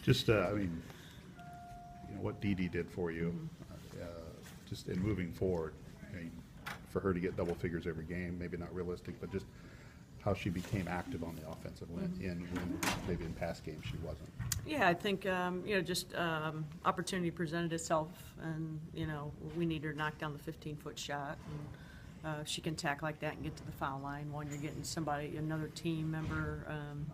Just, I mean, what Dee Dee did for you, just in moving forward, I mean, for her to get double figures every game, maybe not realistic, but just how she became active on the offensive end when maybe in past games she wasn't. Yeah, I think, just opportunity presented itself, and, we need her to knock down the 15-foot shot. And she can tack like that and get to the foul line. One, you're getting another team member,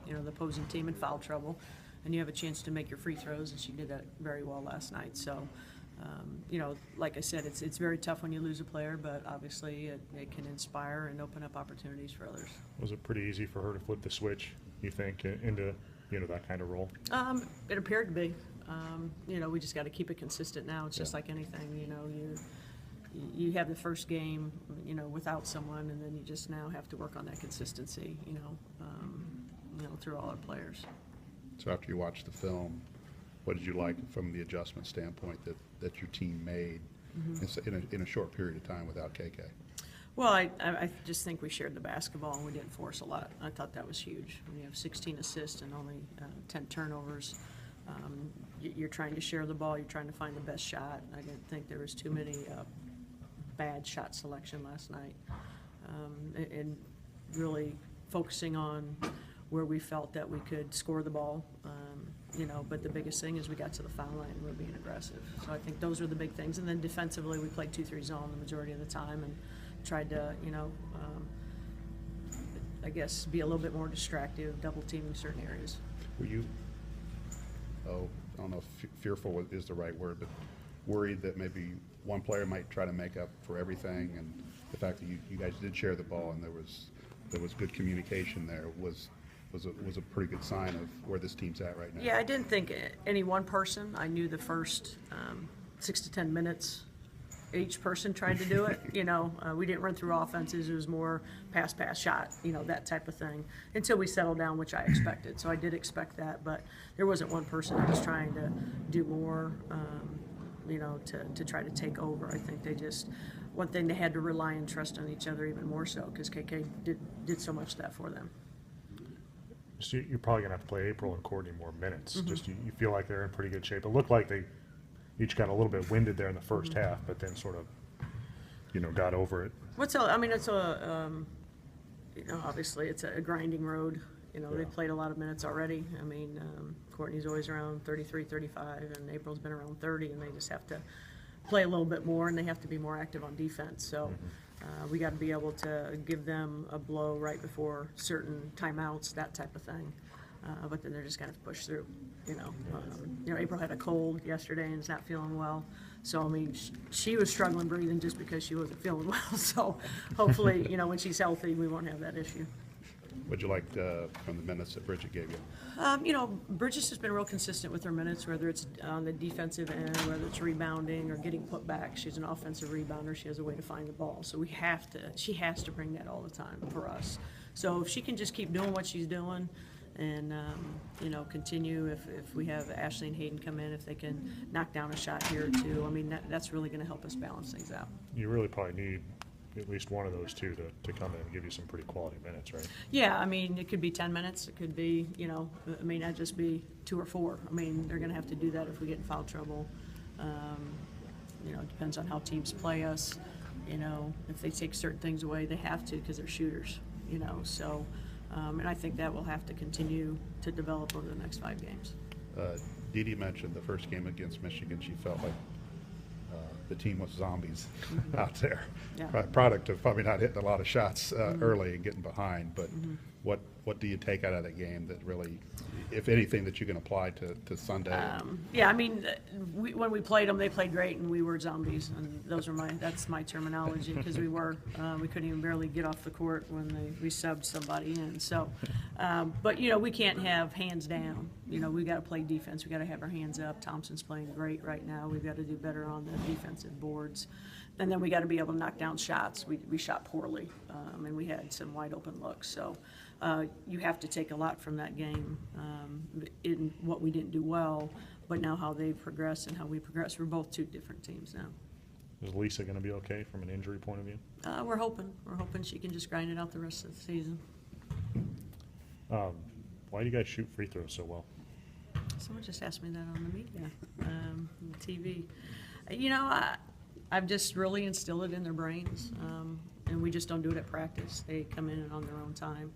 the opposing team in foul trouble, and you have a chance to make your free throws, and she did that very well last night. So, like I said, it's very tough when you lose a player, but obviously it can inspire and open up opportunities for others. Was it pretty easy for her to flip the switch, you think, into that kind of role? It appeared to be. We just got to keep it consistent now. It's just like anything, you have the first game, without someone, and then you just now have to work on that consistency, through all our players. So after you watched the film, what did you like from the adjustment standpoint that your team made in a short period of time without KK? Well, I just think we shared the basketball and we didn't force a lot. I thought that was huge. When you have 16 assists and only 10 turnovers, you're trying to share the ball. You're trying to find the best shot. I didn't think there was too many bad shot selection last night, and really focusing on where we felt that we could score the ball. But the biggest thing is we got to the foul line and we're being aggressive. So I think those are the big things. And then defensively, we played 2-3 zone the majority of the time and tried to, I guess, be a little bit more distractive, double teaming certain areas. Were you, I don't know if fearful is the right word, but worried that maybe one player might try to make up for everything, and the fact that you guys did share the ball and there was good communication there was a pretty good sign of where this team's at right now? Yeah, I didn't think any one person. I knew the first 6 to 10 minutes each person tried to do it. We didn't run through offenses. It was more pass, shot, that type of thing, until we settled down, which I expected. So I did expect that, but there wasn't one person that was trying to do more, to try to take over. I think one thing, they had to rely and trust on each other even more so, because KK did so much of that for them. So you're probably going to have to play April and Courtney more minutes. Just you feel like they're in pretty good shape. It looked like they each got a little bit winded there in the first half, but then sort of, got over it. Obviously it's a grinding road. They've played a lot of minutes already. Courtney's always around 33, 35, and April's been around 30, and they just have to play a little bit more, and they have to be more active on defense. So we got to be able to give them a blow right before certain timeouts, that type of thing. But then they're just going to push through. April had a cold yesterday and is not feeling well. So, she was struggling breathing just because she wasn't feeling well. So, hopefully, when she's healthy, we won't have that issue. What'd you like from the minutes that Bridget gave you? Bridget's has been real consistent with her minutes, whether it's on the defensive end, whether it's rebounding or getting put back. She's an offensive rebounder. She has a way to find the ball. So she has to bring that all the time for us. So if she can just keep doing what she's doing and, continue, if we have Ashley and Hayden come in, if they can knock down a shot here or two, that's really going to help us balance things out. You really probably need at least one of those two to come in and give you some pretty quality minutes, right? Yeah, it could be 10 minutes. It could be, not just be 2 or 4. They're going to have to do that if we get in foul trouble. It depends on how teams play us. If they take certain things away, they have to because they're shooters, So, and I think that will have to continue to develop over the next 5 games. Dee Dee mentioned the first game against Michigan. She felt like the team was zombies out there. Yeah. Product of probably not hitting a lot of shots early and getting behind. But what do you take out of that game that really, if anything, that you can apply to Sunday? When we played them, they played great, and we were zombies, and that's my terminology, because we couldn't even barely get off the court when we subbed somebody in. So, but we can't have hands down. We got to play defense. We got to have our hands up. Thompson's playing great right now. We've got to do better on the defensive boards, and then we got to be able to knock down shots. We shot poorly, and we had some wide open looks. So. You have to take a lot from that game in what we didn't do well, but now how they've progressed and how we progress. We're both 2 different teams now. Is Lisa going to be okay from an injury point of view? We're hoping. We're hoping she can just grind it out the rest of the season. why do you guys shoot free throws so well? Someone just asked me that on the media, TV. You know, I've just really instilled it in their brains, and we just don't do it at practice. They come in on their own time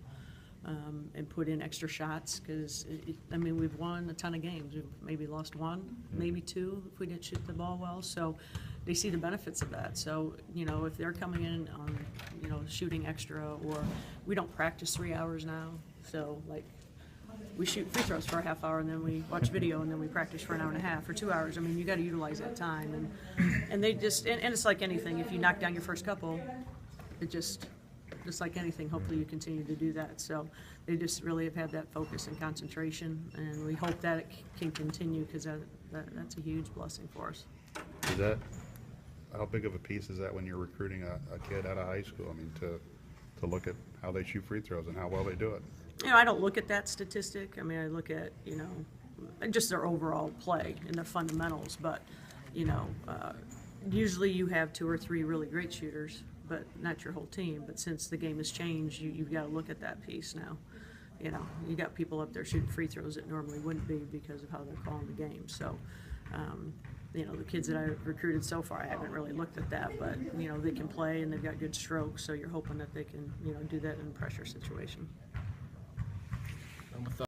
and put in extra shots because, I mean, we've won a ton of games. We've maybe lost one, maybe two if we didn't shoot the ball well. So they see the benefits of that. So, you know, if they're coming in on, you know, shooting extra, or we don't practice 3 hours now. So, like, we shoot free throws for a half hour and then we watch video and then we practice for an hour and a half or 2 hours. I mean, you got to utilize that time. And they just, and it's like anything. If you knock down your first couple, it just like anything, hopefully you continue to do that. So they just really have had that focus and concentration, and we hope that it can continue because that's a huge blessing for us. Is that, how big of a piece is that when you're recruiting a kid out of high school? I mean, to look at how they shoot free throws and how well they do it. You know, I don't look at that statistic. I mean, I look at, you know, just their overall play and their fundamentals. But, you know, usually you have 2 or 3 really great shooters, but not your whole team. But since the game has changed, you've got to look at that piece now. You know, you got people up there shooting free throws that normally wouldn't be because of how they're calling the game. So, you know, the kids that I've recruited so far, I haven't really looked at that, but, you know, they can play and they've got good strokes, so you're hoping that they can, you know, do that in a pressure situation.